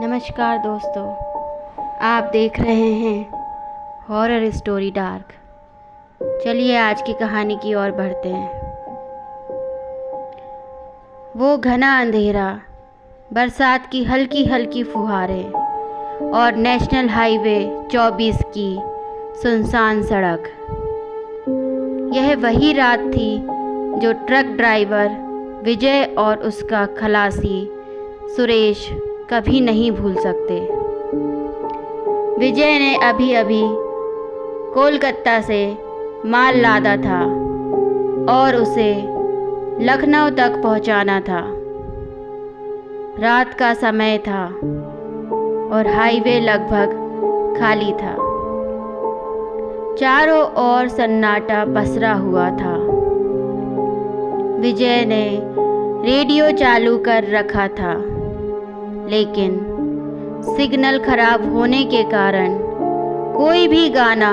नमस्कार दोस्तों, आप देख रहे हैं हॉरर स्टोरी डार्क। चलिए आज की कहानी की ओर बढ़ते हैं। वो घना अंधेरा, बरसात की हल्की हल्की फुहारें और नेशनल हाईवे 24 की सुनसान सड़क। यह वही रात थी जो ट्रक ड्राइवर विजय और उसका खलासी सुरेश कभी नहीं भूल सकते। विजय ने अभी अभी कोलकाता से माल लादा था और उसे लखनऊ तक पहुंचाना था। रात का समय था और हाईवे लगभग खाली था। चारों ओर सन्नाटा पसरा हुआ था। विजय ने रेडियो चालू कर रखा था, लेकिन सिग्नल खराब होने के कारण कोई भी गाना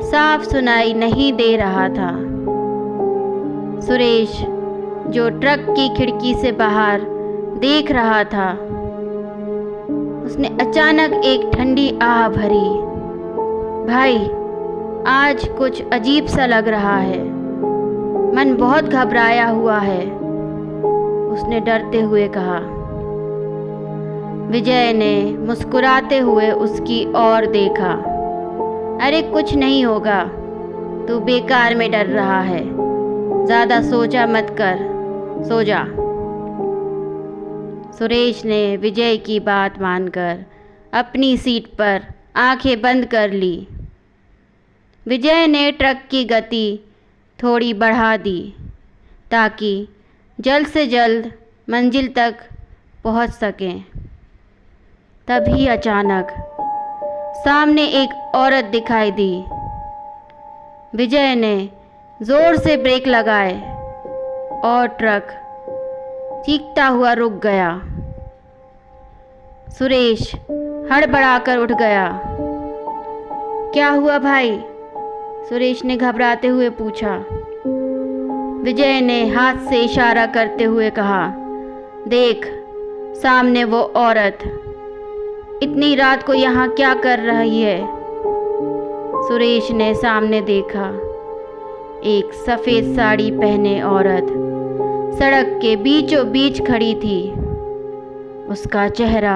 साफ सुनाई नहीं दे रहा था। सुरेश, जो ट्रक की खिड़की से बाहर देख रहा था, उसने अचानक एक ठंडी आह भरी। भाई, आज कुछ अजीब सा लग रहा है। मन बहुत घबराया हुआ है, उसने डरते हुए कहा। विजय ने मुस्कुराते हुए उसकी ओर देखा। अरे कुछ नहीं होगा, तू बेकार में डर रहा है। ज़्यादा सोचा मत कर, सो जा। सुरेश ने विजय की बात मानकर अपनी सीट पर आंखें बंद कर ली। विजय ने ट्रक की गति थोड़ी बढ़ा दी ताकि जल्द से जल्द मंजिल तक पहुंच सकें। तभी अचानक सामने एक औरत दिखाई दी। विजय ने जोर से ब्रेक लगाए और ट्रक चीखता हुआ रुक गया। सुरेश हड़बड़ाकर उठ गया। क्या हुआ भाई? सुरेश ने घबराते हुए पूछा। विजय ने हाथ से इशारा करते हुए कहा, देख, सामने वो औरत। इतनी रात को यहाँ क्या कर रही है? सुरेश ने सामने देखा। एक सफ़ेद साड़ी पहने औरत सड़क के बीचों बीच खड़ी थी। उसका चेहरा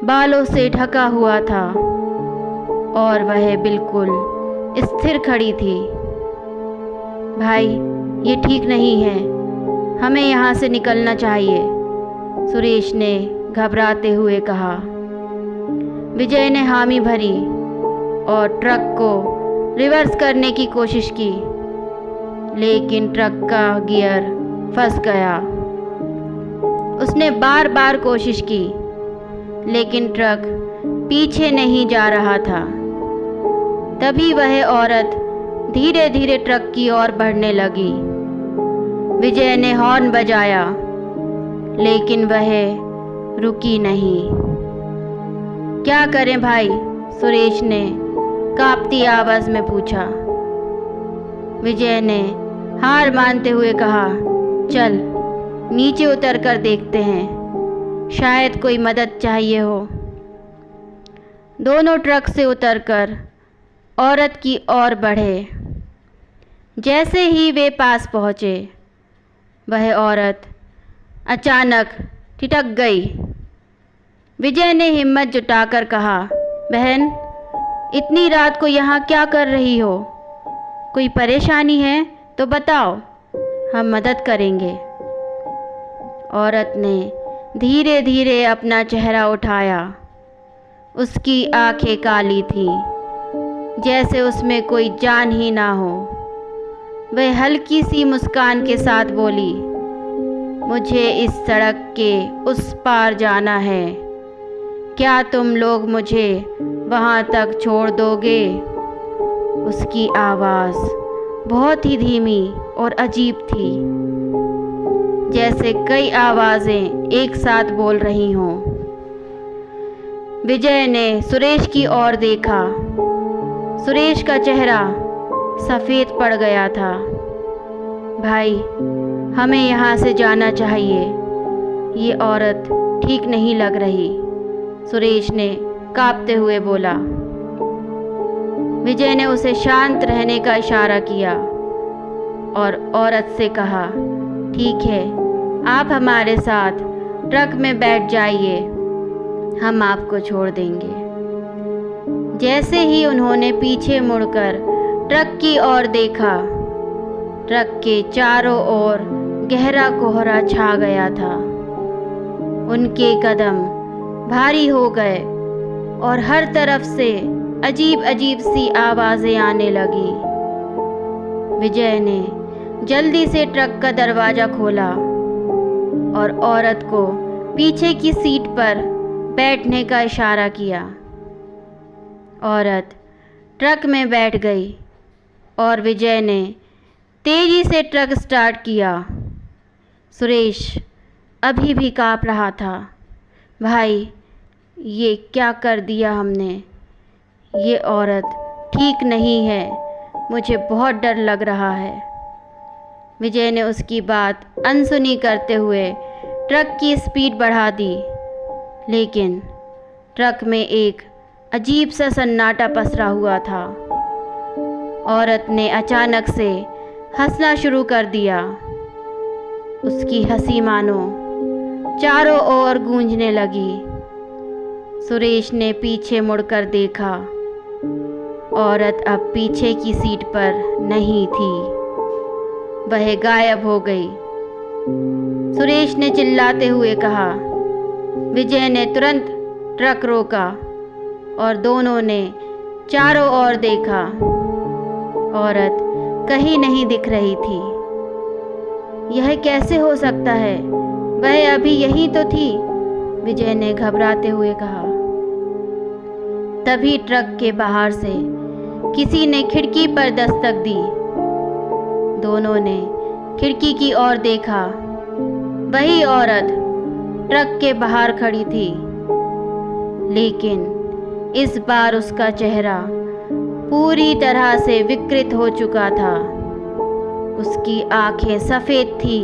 बालों से ढका हुआ था और वह बिल्कुल स्थिर खड़ी थी। भाई, ये ठीक नहीं है, हमें यहाँ से निकलना चाहिए, सुरेश ने घबराते हुए कहा। विजय ने हामी भरी और ट्रक को रिवर्स करने की कोशिश की, लेकिन ट्रक का गियर फंस गया। उसने बार बार कोशिश की, लेकिन ट्रक पीछे नहीं जा रहा था। तभी वह औरत धीरे धीरे ट्रक की ओर बढ़ने लगी। विजय ने हॉर्न बजाया, लेकिन वह रुकी नहीं। क्या करें भाई? सुरेश ने कांपती आवाज में पूछा। विजय ने हार मानते हुए कहा, चल नीचे उतर कर देखते हैं, शायद कोई मदद चाहिए हो। दोनों ट्रक से उतरकर औरत की ओर बढ़े। जैसे ही वे पास पहुँचे, वह औरत अचानक ठिठक गई। विजय ने हिम्मत जुटाकर कहा, बहन, इतनी रात को यहाँ क्या कर रही हो? कोई परेशानी है तो बताओ, हम मदद करेंगे। औरत ने धीरे धीरे अपना चेहरा उठाया। उसकी आंखें काली थीं, जैसे उसमें कोई जान ही ना हो। वह हल्की सी मुस्कान के साथ बोली, मुझे इस सड़क के उस पार जाना है। क्या तुम लोग मुझे वहाँ तक छोड़ दोगे? उसकी आवाज़ बहुत ही धीमी और अजीब थी, जैसे कई आवाज़ें एक साथ बोल रही हों। विजय ने सुरेश की ओर देखा। सुरेश का चेहरा सफ़ेद पड़ गया था। भाई, हमें यहाँ से जाना चाहिए, ये औरत ठीक नहीं लग रही, सुरेश ने कांपते हुए बोला। विजय ने उसे शांत रहने का इशारा किया और औरत से कहा, ठीक है, आप हमारे साथ ट्रक में बैठ जाइए, हम आपको छोड़ देंगे। जैसे ही उन्होंने पीछे मुड़कर ट्रक की ओर देखा, ट्रक के चारों ओर गहरा कोहरा छा गया था। उनके कदम भारी हो गए और हर तरफ से अजीब अजीब सी आवाज़ें आने लगी। विजय ने जल्दी से ट्रक का दरवाज़ा खोला और औरत को पीछे की सीट पर बैठने का इशारा किया। औरत ट्रक में बैठ गई और विजय ने तेज़ी से ट्रक स्टार्ट किया। सुरेश अभी भी काँप रहा था। भाई, ये क्या कर दिया हमने? ये औरत ठीक नहीं है, मुझे बहुत डर लग रहा है। विजय ने उसकी बात अनसुनी करते हुए ट्रक की स्पीड बढ़ा दी, लेकिन ट्रक में एक अजीब सा सन्नाटा पसरा हुआ था। औरत ने अचानक से हंसना शुरू कर दिया। उसकी हंसी मानो चारों ओर गूंजने लगी। सुरेश ने पीछे मुड़कर देखा, औरत अब पीछे की सीट पर नहीं थी, वह गायब हो गई। सुरेश ने चिल्लाते हुए कहा। विजय ने तुरंत ट्रक रोका और दोनों ने चारों ओर देखा। औरत कहीं नहीं दिख रही थी। यह कैसे हो सकता है? वह अभी यहीं तो थी, विजय ने घबराते हुए कहा। तभी ट्रक के बाहर से किसी ने खिड़की पर दस्तक दी। दोनों ने खिड़की की ओर देखा। वही औरत ट्रक के बाहर खड़ी थी, लेकिन इस बार उसका चेहरा पूरी तरह से विकृत हो चुका था। उसकी आंखें सफ़ेद थी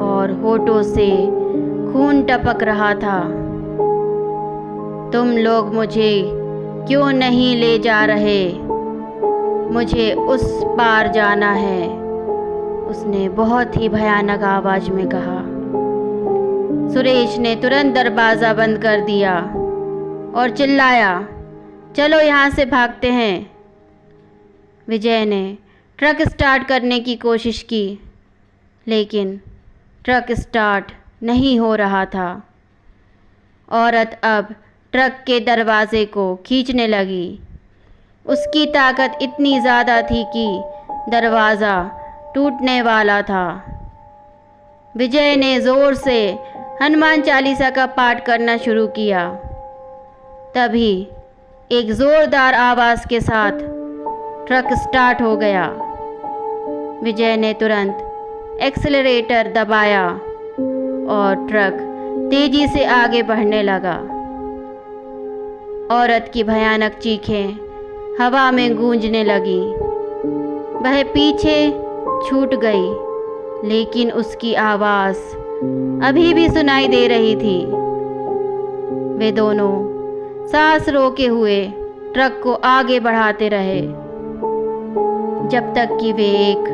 और होठों से खून टपक रहा था। तुम लोग मुझे क्यों नहीं ले जा रहे? मुझे उस पार जाना है, उसने बहुत ही भयानक आवाज़ में कहा। सुरेश ने तुरंत दरवाज़ा बंद कर दिया और चिल्लाया, चलो यहाँ से भागते हैं। विजय ने ट्रक स्टार्ट करने की कोशिश की, लेकिन ट्रक स्टार्ट नहीं हो रहा था। औरत अब ट्रक के दरवाजे को खींचने लगी। उसकी ताकत इतनी ज़्यादा थी कि दरवाज़ा टूटने वाला था। विजय ने ज़ोर से हनुमान चालीसा का पाठ करना शुरू किया। तभी एक ज़ोरदार आवाज़ के साथ ट्रक स्टार्ट हो गया। विजय ने तुरंत एक्सेलरेटर दबाया और ट्रक तेज़ी से आगे बढ़ने लगा। औरत की भयानक चीखें हवा में गूंजने लगी। वह पीछे छूट गई, लेकिन उसकी आवाज़ अभी भी सुनाई दे रही थी। वे दोनों सांस रोके हुए ट्रक को आगे बढ़ाते रहे, जब तक कि वे एक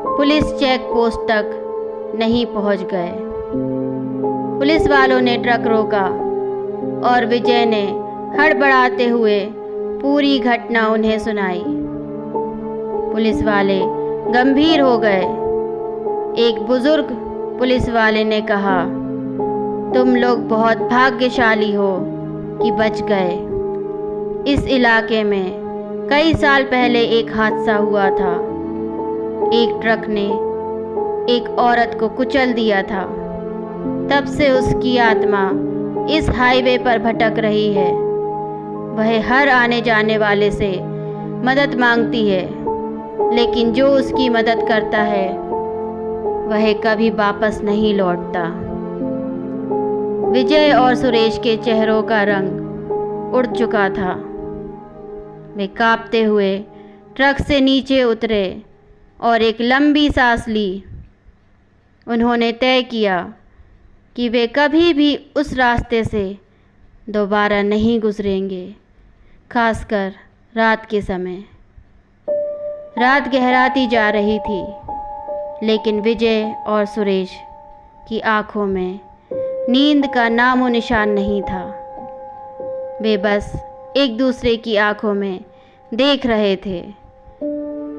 पुलिस चेक पोस्ट तक नहीं पहुंच गए। पुलिस वालों ने ट्रक रोका और विजय ने हड़बड़ाते हुए पूरी घटना उन्हें सुनाई। पुलिस वाले गंभीर हो गए। एक बुजुर्ग पुलिस वाले ने कहा, तुम लोग बहुत भाग्यशाली हो कि बच गए। इस इलाके में कई साल पहले एक हादसा हुआ था। एक ट्रक ने एक औरत को कुचल दिया था। तब से उसकी आत्मा इस हाईवे पर भटक रही है। वह हर आने जाने वाले से मदद मांगती है, लेकिन जो उसकी मदद करता है वह कभी वापस नहीं लौटता। विजय और सुरेश के चेहरों का रंग उड़ चुका था। वे कांपते हुए ट्रक से नीचे उतरे और एक लंबी सांस ली। उन्होंने तय किया कि वे कभी भी उस रास्ते से दोबारा नहीं गुजरेंगे, खासकर रात के समय। रात गहराती जा रही थी, लेकिन विजय और सुरेश की आंखों में नींद का नामो निशान नहीं था। वे बस एक दूसरे की आंखों में देख रहे थे,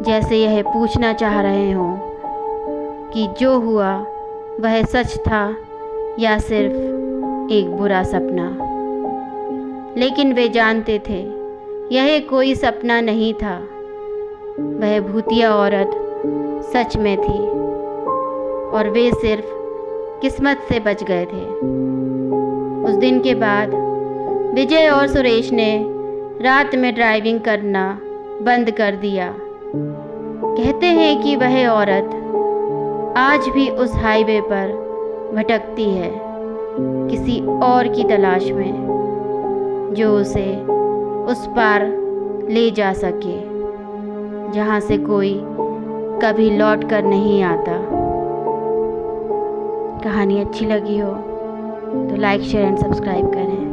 जैसे यह पूछना चाह रहे हों कि जो हुआ वह सच था या सिर्फ एक बुरा सपना। लेकिन वे जानते थे यह कोई सपना नहीं था, वह भूतिया औरत सच में थी और वे सिर्फ किस्मत से बच गए थे। उस दिन के बाद विजय और सुरेश ने रात में ड्राइविंग करना बंद कर दिया। कहते हैं कि वह औरत आज भी उस हाईवे पर भटकती है, किसी और की तलाश में, जो उसे उस पार ले जा सके जहाँ से कोई कभी लौट कर नहीं आता। कहानी अच्छी लगी हो तो लाइक, शेयर एंड सब्सक्राइब करें।